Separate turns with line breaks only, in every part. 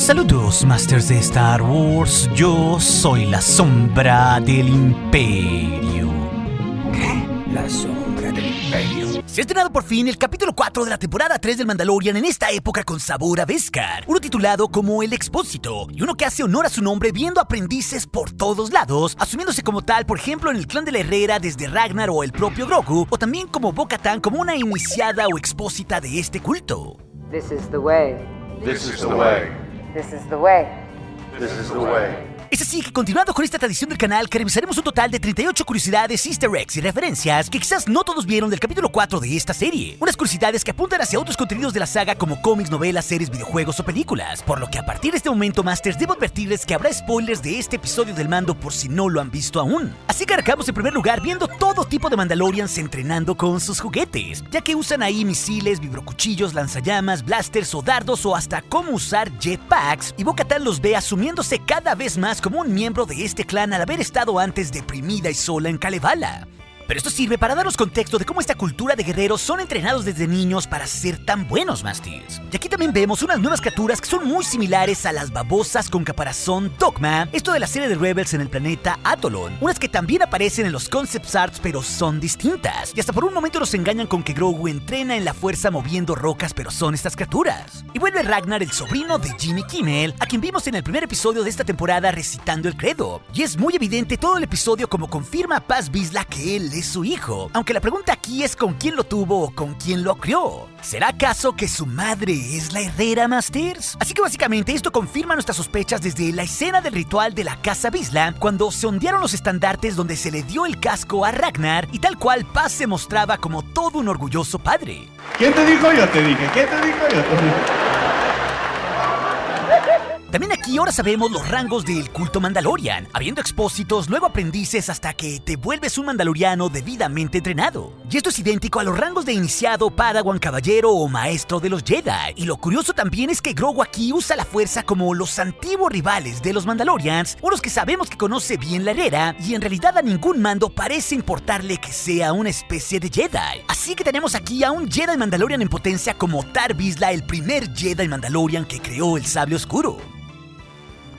Saludos, Masters de Star Wars. Yo soy la sombra del Imperio.
¿Qué? La sombra del Imperio.
Se ha estrenado por fin el capítulo 4 de la temporada 3 del Mandalorian en esta época con sabor a Beskar. Uno titulado como El Expósito, y uno que hace honor a su nombre viendo aprendices por todos lados, asumiéndose como tal, por ejemplo, en el clan de la Herrera desde Ragnar o el propio Grogu, o también como Bo-Katan como una iniciada o expósita de este culto.
This is the way.
This is the way.
This is the way.
This is the way.
Es así que, continuando con esta tradición del canal, que revisaremos un total de 38 curiosidades, easter eggs y referencias que quizás no todos vieron del capítulo 4 de esta serie. Unas curiosidades que apuntan hacia otros contenidos de la saga como cómics, novelas, series, videojuegos o películas. Por lo que a partir de este momento, Masters, debo advertirles que habrá spoilers de este episodio del Mando por si no lo han visto aún. Así que arrancamos en primer lugar viendo todo tipo de Mandalorians entrenando con sus juguetes, ya que usan ahí misiles, vibrocuchillos, lanzallamas, blasters o dardos o hasta cómo usar jetpacks, y Bo-Katan los ve asumiéndose cada vez más como un miembro de este clan al haber estado antes deprimida y sola en Kalevala. Pero esto sirve para darnos contexto de cómo esta cultura de guerreros son entrenados desde niños para ser tan buenos, Masters. Y aquí también vemos unas nuevas criaturas que son muy similares a las babosas con caparazón Dogma, esto de la serie de Rebels en el planeta Atolon, unas que también aparecen en los concept arts pero son distintas, y hasta por un momento nos engañan con que Grogu entrena en la fuerza moviendo rocas, pero son estas criaturas. Y vuelve Ragnar, el sobrino de Jimmy Kimmel, a quien vimos en el primer episodio de esta temporada recitando el credo, y es muy evidente todo el episodio como confirma Paz Vizsla que él es su hijo, aunque la pregunta aquí es con quién lo tuvo o con quién lo crió. ¿Será acaso que su madre es la Herrera, Masters? Así que básicamente esto confirma nuestras sospechas desde la escena del ritual de la Casa Vizsla, cuando se ondearon los estandartes donde se le dio el casco a Ragnar, y tal cual Paz se mostraba como todo un orgulloso padre.
¿Quién te dijo? Yo te dije. ¿Quién te dijo? Yo te dije.
También aquí ahora sabemos los rangos del culto Mandalorian, habiendo expósitos, luego aprendices, hasta que te vuelves un mandaloriano debidamente entrenado. Y esto es idéntico a los rangos de iniciado, padawan, caballero o maestro de los Jedi. Y lo curioso también es que Grogu aquí usa la fuerza como los antiguos rivales de los Mandalorians, unos que sabemos que conoce bien la Herrera, y en realidad a ningún mando parece importarle que sea una especie de Jedi. Así que tenemos aquí a un Jedi Mandalorian en potencia como Tar Vizsla, el primer Jedi Mandalorian que creó el sable oscuro.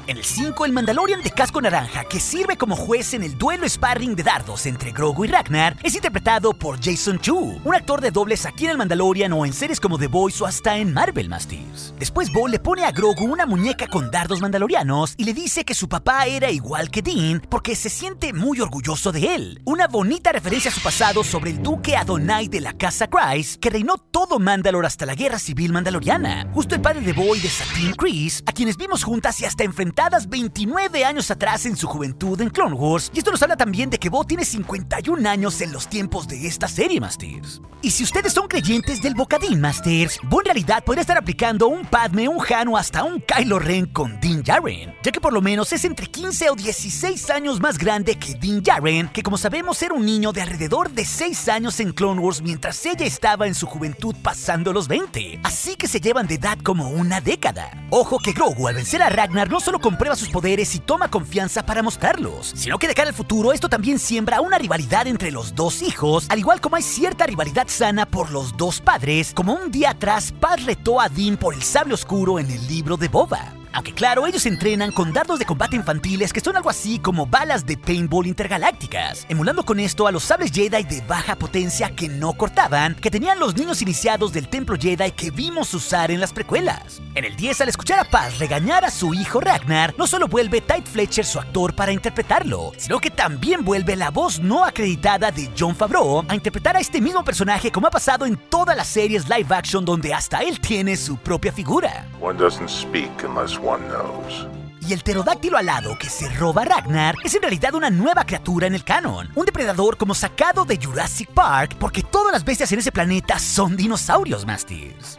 En el 5, el Mandalorian de casco naranja, que sirve como juez en el duelo sparring de dardos entre Grogu y Ragnar, es interpretado por Jason Chu, un actor de dobles aquí en el Mandalorian o en series como The Boys o hasta en Marvel, Masters. Después Bo le pone a Grogu una muñeca con dardos mandalorianos y le dice que su papá era igual que Din porque se siente muy orgulloso de él. Una bonita referencia a su pasado sobre el duque Adonai de la casa Kryze, que reinó todo Mandalore hasta la guerra civil mandaloriana. Justo el padre de Bo y de Satine Kryze, a quienes vimos juntas y hasta enfrentadas 29 años atrás en su juventud en Clone Wars, y esto nos habla también de que Bo tiene 51 años en los tiempos de esta serie, Masters. Y si ustedes son creyentes del Bocadín, Masters, Bo en realidad podría estar aplicando un Padme, un Han o hasta un Kylo Ren con Din Djarin, ya que por lo menos es entre 15 o 16 años más grande que Din Djarin, que como sabemos era un niño de alrededor de 6 años en Clone Wars mientras ella estaba en su juventud pasando los 20, así que se llevan de edad como una década. Ojo que Grogu al vencer a Ragnar no solo comprueba sus poderes y toma confianza para mostrarlos, sino que de cara al futuro esto también siembra una rivalidad entre los dos hijos, al igual como hay cierta rivalidad sana por los dos padres, como un día atrás Paz retó a Din por el sable oscuro en el libro de Boba. Aunque claro, ellos entrenan con dardos de combate infantiles que son algo así como balas de paintball intergalácticas, emulando con esto a los sables Jedi de baja potencia que no cortaban, que tenían los niños iniciados del templo Jedi que vimos usar en las precuelas. En el 10, al escuchar a Paz regañar a su hijo Ragnar, no solo vuelve Tye Fletcher su actor para interpretarlo, sino que también vuelve la voz no acreditada de Jon Favreau a interpretar a este mismo personaje, como ha pasado en todas las series live action donde hasta él tiene su propia figura.
One doesn't speak unless one knows.
Y el pterodáctilo alado que se roba Ragnar es en realidad una nueva criatura en el canon, un depredador como sacado de Jurassic Park, porque todas las bestias en ese planeta son dinosaurios, Masters.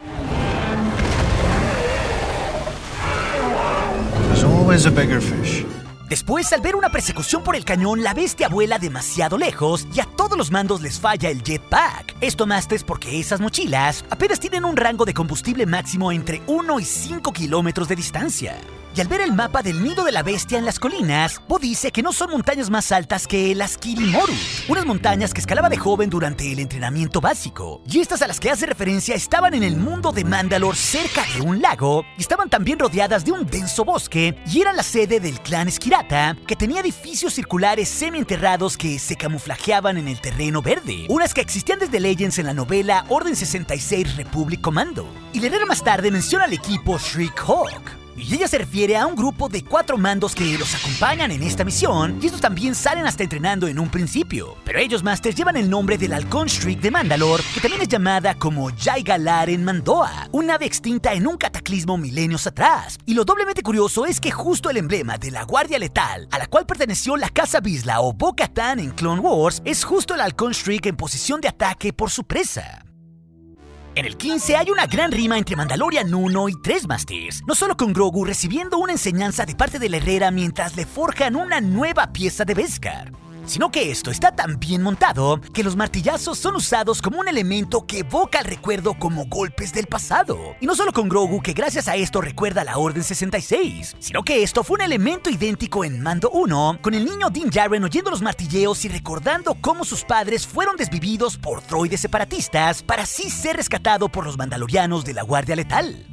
There's always a bigger fish.
Después, al ver una persecución por el cañón, la bestia vuela demasiado lejos y a todos los mandos les falla el jetpack. Esto, Masters, porque esas mochilas apenas tienen un rango de combustible máximo entre 1 y 5 kilómetros de distancia. y al ver el mapa del nido de la bestia en las colinas, Bo dice que no son montañas más altas que las Kirimoru, unas montañas que escalaba de joven durante el entrenamiento básico, y estas a las que hace referencia estaban en el mundo de Mandalore cerca de un lago, y estaban también rodeadas de un denso bosque, y eran la sede del clan Skirata, que tenía edificios circulares semienterrados que se camuflajeaban en el terreno verde, unas que existían desde Legends en la novela Orden 66 Republic Commando. Y leer más tarde menciona al equipo Shriek-Hawk, y ella se refiere a un grupo de 4 mandos que los acompañan en esta misión, y estos también salen hasta entrenando en un principio. Pero ellos, Masters, llevan el nombre del halcón Shriek de Mandalore, que también es llamada como Jai-Galaren Mandoa, una ave extinta en un cataclismo milenios atrás. Y lo doblemente curioso es que justo el emblema de la Guardia Letal, a la cual perteneció la Casa Vizsla o Bo-Katan en Clone Wars, es justo el halcón Shriek en posición de ataque por su presa. En el 15 hay una gran rima entre Mandalorian 1 y 3 Masters, no solo con Grogu recibiendo una enseñanza de parte de la herrera mientras le forjan una nueva pieza de Beskar, sino que esto está tan bien montado que los martillazos son usados como un elemento que evoca el recuerdo como golpes del pasado. Y no solo con Grogu, que gracias a esto recuerda la Orden 66, sino que esto fue un elemento idéntico en Mando 1, con el niño Din Djarin oyendo los martilleos y recordando cómo sus padres fueron desvividos por droides separatistas para así ser rescatado por los mandalorianos de la Guardia Letal.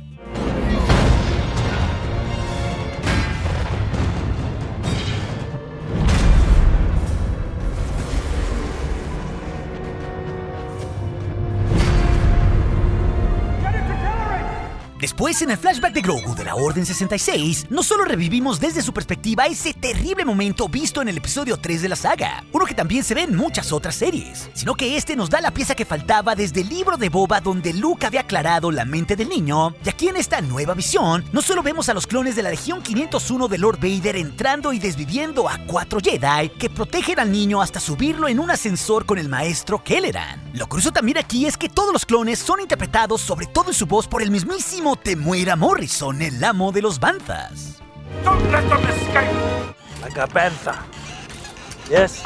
Después, en el flashback de Grogu de la Orden 66, no solo revivimos desde su perspectiva ese terrible momento visto en el episodio 3 de la saga, uno que también se ve en muchas otras series, sino que este nos da la pieza que faltaba desde el libro de Boba donde Luke había aclarado la mente del niño, y aquí en esta nueva visión, no solo vemos a los clones de la Legión 501 de Lord Vader entrando y desviviendo a 4 Jedi que protegen al niño hasta subirlo en un ascensor con el maestro Kelleran. Lo curioso también aquí es que todos los clones son interpretados, sobre todo en su voz, por el mismísimo Temuera Morrison, el amo de los Banthas.
Don't let them escape! Like a bantha. Yes?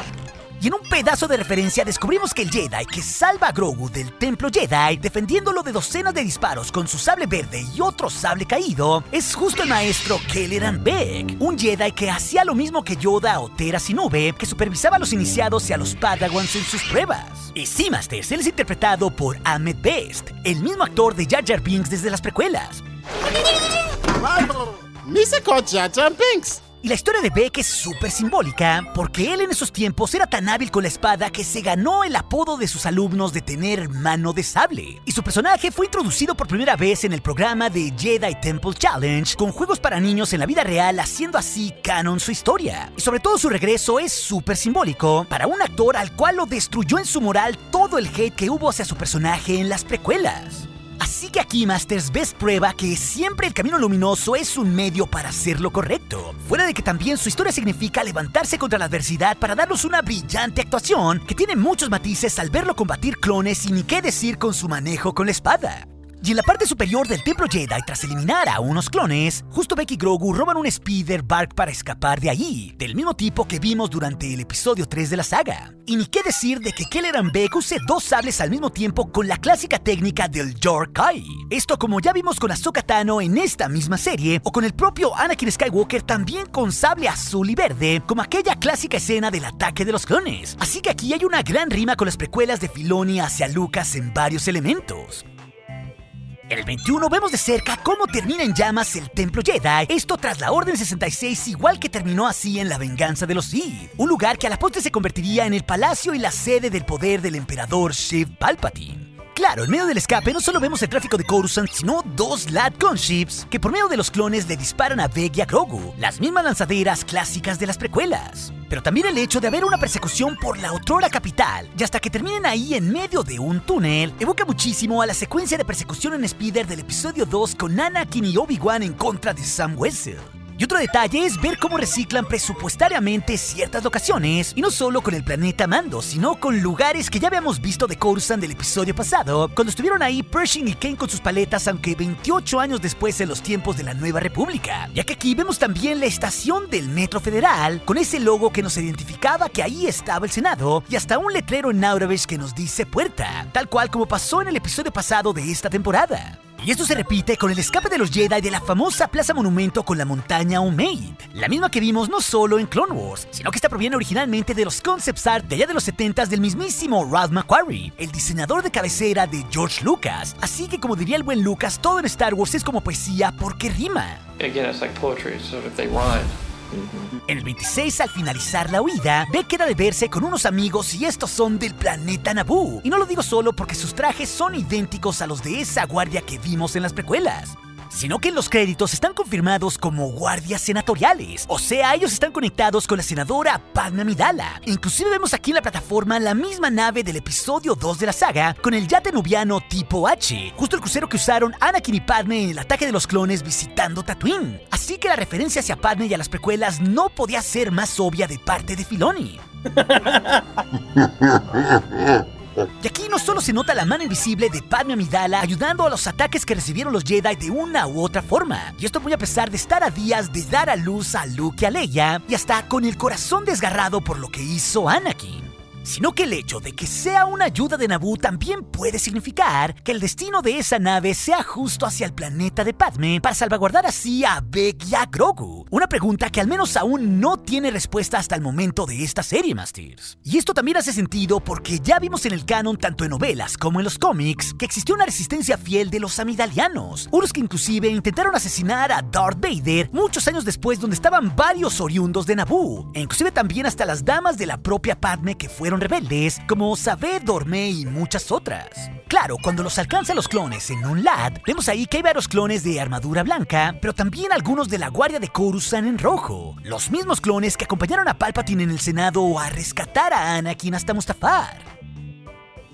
Y en un pedazo de referencia descubrimos que el Jedi que salva a Grogu del Templo Jedi, defendiéndolo de docenas de disparos con su sable verde y otro sable caído, es justo el maestro Kelleran Beck, un Jedi que hacía lo mismo que Yoda o Tera Sinube, que supervisaba a los iniciados y a los Padawans en sus pruebas. Y sí, Masters, él es interpretado por Ahmed Best, el mismo actor de Jar Jar Binks desde las precuelas.
Jar Jar Binks.
Y la historia de Beck es súper simbólica, porque él en esos tiempos era tan hábil con la espada que se ganó el apodo de sus alumnos de tener mano de sable. Y su personaje fue introducido por primera vez en el programa de Jedi Temple Challenge, con juegos para niños en la vida real, haciendo así canon su historia. Y sobre todo su regreso es súper simbólico para un actor al cual lo destruyó en su moral todo el hate que hubo hacia su personaje en las precuelas. Así que aquí, Masters, ves prueba que siempre el camino luminoso es un medio para hacer lo correcto. Fuera de que también su historia significa levantarse contra la adversidad para darnos una brillante actuación que tiene muchos matices al verlo combatir clones y ni qué decir con su manejo con la espada. Y en la parte superior del Templo Jedi, tras eliminar a unos clones, justo Beck y Grogu roban un Speeder Bark para escapar de allí, del mismo tipo que vimos durante el episodio 3 de la saga. Y ni qué decir de que Kelleran Beck use 2 sables al mismo tiempo con la clásica técnica del Yorkai. Esto como ya vimos con Ahsoka Tano en esta misma serie, o con el propio Anakin Skywalker también con sable azul y verde, como aquella clásica escena del ataque de los clones. Así que aquí hay una gran rima con las precuelas de Filoni hacia Lucas en varios elementos. En el 21 vemos de cerca cómo termina en llamas el Templo Jedi, esto tras la Orden 66, igual que terminó así en la venganza de los Sith, un lugar que a la postre se convertiría en el palacio y la sede del poder del emperador Sheev Palpatine. Claro, en medio del escape no solo vemos el tráfico de Coruscant, sino 2 Lad Gunships que por medio de los clones le disparan a Beck y a Grogu, las mismas lanzaderas clásicas de las precuelas. Pero también el hecho de haber una persecución por la otrora capital, y hasta que terminen ahí en medio de un túnel, evoca muchísimo a la secuencia de persecución en Speeder del episodio 2 con Anakin y Obi-Wan en contra de Sam Wessel. Y otro detalle es ver cómo reciclan presupuestariamente ciertas locaciones, y no solo con el planeta Mando, sino con lugares que ya habíamos visto de Coruscant del episodio pasado, cuando estuvieron ahí Pershing y Kane con sus paletas, aunque 28 años después en los tiempos de la Nueva República. Ya que aquí vemos también la estación del Metro Federal, con ese logo que nos identificaba que ahí estaba el Senado, y hasta un letrero en Nauravesh que nos dice puerta, tal cual como pasó en el episodio pasado de esta temporada. Y esto se repite con el escape de los Jedi de la famosa Plaza Monumento con la montaña Omeid, la misma que vimos no solo en Clone Wars, sino que esta proviene originalmente de los concept art de allá de los 70s del mismísimo Ralph McQuarrie, el diseñador de cabecera de George Lucas. Así que, como diría el buen Lucas, todo en Star Wars es como poesía porque rima.
Again, it's like poetry, so if they rhyme.
En el 26, al finalizar la huida, Beck queda de verse con unos amigos y estos son del planeta Naboo. Y no lo digo solo porque sus trajes son idénticos a los de esa guardia que vimos en las precuelas, sino que en los créditos están confirmados como guardias senatoriales. O sea, ellos están conectados con la senadora Padme Amidala. Inclusive vemos aquí en la plataforma la misma nave del episodio 2 de la saga, con el yate nubiano tipo H, justo el crucero que usaron Anakin y Padme en el ataque de los clones visitando Tatooine. Así que la referencia hacia Padme y a las precuelas no podía ser más obvia de parte de Filoni. Y aquí no solo se nota la mano invisible de Padme Amidala ayudando a los ataques que recibieron los Jedi de una u otra forma. Y esto muy a pesar de estar a días de dar a luz a Luke y a Leia, y hasta con el corazón desgarrado por lo que hizo Anakin. Sino que el hecho de que sea una ayuda de Naboo también puede significar que el destino de esa nave sea justo hacia el planeta de Padme para salvaguardar así a Beck y a Grogu. Una pregunta que al menos aún no tiene respuesta hasta el momento de esta serie, Masters. Y esto también hace sentido porque ya vimos en el canon, tanto en novelas como en los cómics, que existió una resistencia fiel de los amidalianos, unos que inclusive intentaron asesinar a Darth Vader muchos años después, donde estaban varios oriundos de Naboo, e inclusive también hasta las damas de la propia Padme que fueron rebeldes, como Sabed, Dorme y muchas otras. Claro, cuando los alcanzan los clones en un LAD, vemos ahí que hay varios clones de armadura blanca, pero también algunos de la guardia de Coruscant en rojo, los mismos clones que acompañaron a Palpatine en el Senado a rescatar a Anakin hasta Mustafar.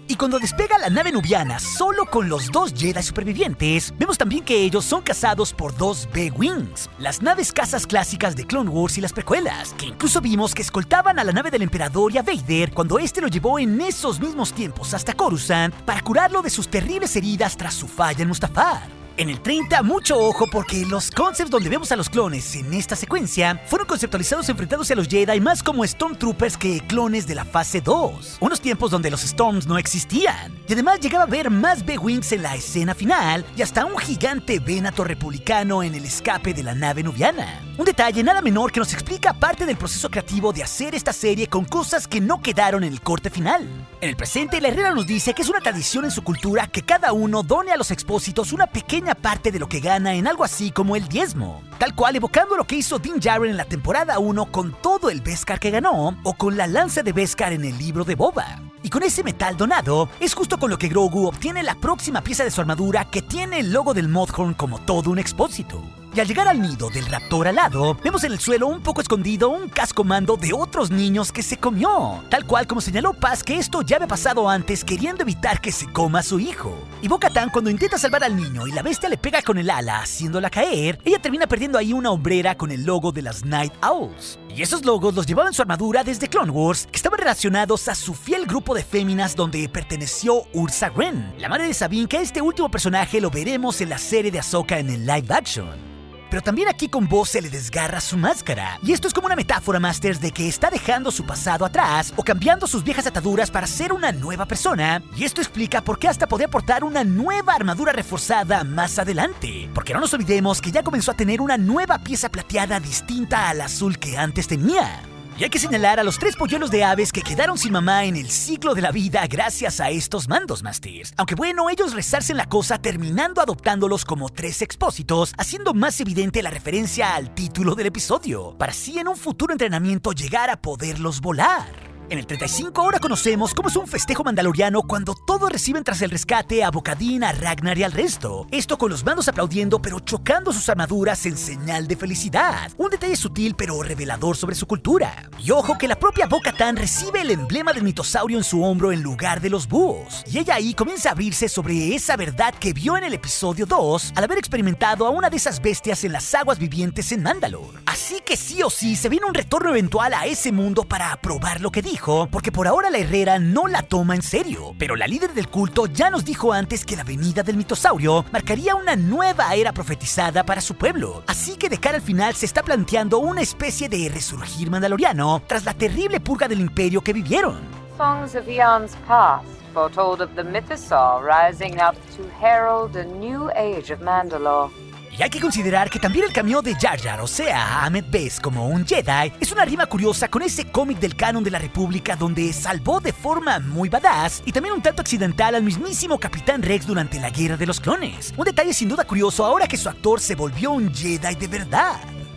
Y cuando despega la nave nubiana solo con los 2 Jedi supervivientes, vemos también que ellos son cazados por 2 B-Wings, las naves cazas clásicas de Clone Wars y las precuelas, que incluso vimos que escoltaban a la nave del Emperador y a Vader cuando este lo llevó en esos mismos tiempos hasta Coruscant para curarlo de sus terribles heridas tras su falla en Mustafar. En el 30, mucho ojo porque los concepts donde vemos a los clones en esta secuencia fueron conceptualizados enfrentándose a los Jedi más como Stormtroopers que clones de la fase 2, unos tiempos donde los Storms no existían. Y además llegaba a ver más B-Wings en la escena final y hasta un gigante Venator republicano en el escape de la nave nubiana. Un detalle nada menor que nos explica parte del proceso creativo de hacer esta serie con cosas que no quedaron en el corte final. En el presente, la Herrera nos dice que es una tradición en su cultura que cada uno done a los expósitos una pequeña parte de lo que gana en algo así como el diezmo, tal cual evocando lo que hizo Din Djarin en la temporada 1 con todo el Beskar que ganó, o con la lanza de Beskar en el libro de Boba. Y con ese metal donado, es justo con lo que Grogu obtiene la próxima pieza de su armadura que tiene el logo del Mudhorn como todo un expósito. Y al llegar al nido del raptor alado, vemos en el suelo un poco escondido un casco mando de otros niños que se comió, tal cual como señaló Paz que esto ya había pasado antes queriendo evitar que se coma a su hijo. Y Bo-Katan, cuando intenta salvar al niño y la bestia le pega con el ala haciéndola caer, ella termina perdiendo ahí una hombrera con el logo de las Night Owls. Y esos logos los llevaba en su armadura desde Clone Wars, que estaban relacionados a su fiel grupo de féminas donde perteneció Ursa Wren, la madre de Sabine, que este último personaje lo veremos en la serie de Ahsoka en el live action. Pero también aquí con Bo se le desgarra su máscara. Y esto es como una metáfora, Masters, de que está dejando su pasado atrás o cambiando sus viejas ataduras para ser una nueva persona. Y esto explica por qué hasta podría portar una nueva armadura reforzada más adelante. Porque no nos olvidemos que ya comenzó a tener una nueva pieza plateada distinta al azul que antes tenía. Y hay que señalar a los 3 polluelos de aves que quedaron sin mamá en el ciclo de la vida gracias a estos mandos, Masters. Aunque bueno, ellos resarcen la cosa terminando adoptándolos como 3 expósitos, haciendo más evidente la referencia al título del episodio, para así en un futuro entrenamiento llegar a poderlos volar. En el 35 ahora conocemos cómo es un festejo mandaloriano cuando todos reciben tras el rescate a Bo-Katan, a Ragnar y al resto. Esto con los mandos aplaudiendo pero chocando sus armaduras en señal de felicidad. Un detalle sutil pero revelador sobre su cultura. Y ojo que la propia Bo-Katan recibe el emblema del mitosaurio en su hombro en lugar de los búhos. Y ella ahí comienza a abrirse sobre esa verdad que vio en el episodio 2 al haber experimentado a una de esas bestias en las aguas vivientes en Mandalore. Así que sí o sí se viene un retorno eventual a ese mundo para probar lo que dijo, porque por ahora la Herrera no la toma en serio, pero la líder del culto ya nos dijo antes que la venida del mitosaurio marcaría una nueva era profetizada para su pueblo, así que de cara al final se está planteando una especie de resurgir mandaloriano tras la terrible purga del imperio que vivieron.
songs of eons past foretold of the Mythosaur rising up to herald a new age of Mandalore.
Y hay que considerar que también el cameo de Jar Jar, o sea, Ahmed Best como un Jedi, es una rima curiosa con ese cómic del canon de la República donde salvó de forma muy badass y también un tanto accidental al mismísimo Capitán Rex durante la Guerra de los Clones. Un detalle sin duda curioso ahora que su actor se volvió un Jedi de verdad.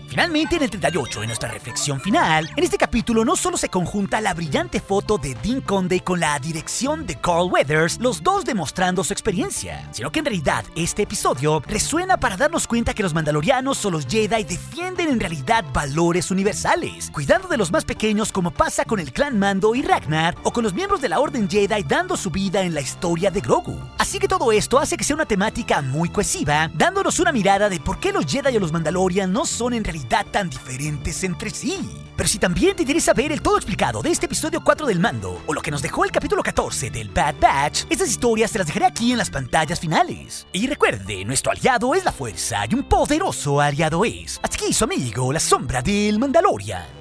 Finalmente, en el 38, en nuestra reflexión final, en este capítulo no solo se conjunta la brillante foto de Dean Conde con la dirección de Carl Weathers, los dos demostrando su experiencia, sino que en realidad este episodio resuena para darnos cuenta que los mandalorianos o los Jedi defienden en realidad valores universales, cuidando de los más pequeños como pasa con el clan Mando y Ragnar, o con los miembros de la Orden Jedi dando su vida en la historia de Grogu. Así que todo esto hace que sea una temática muy cohesiva, dándonos una mirada de por qué los Jedi o los Mandalorian no son en realidad tan diferentes entre sí. Pero si también te interesa ver el todo explicado de este episodio 4 del Mando, o lo que nos dejó el capítulo 14 del Bad Batch, estas historias te las dejaré aquí en las pantallas finales. Y recuerde, nuestro aliado es la fuerza y un poderoso aliado es. Hasta aquí su amigo, la sombra del Mandalorian.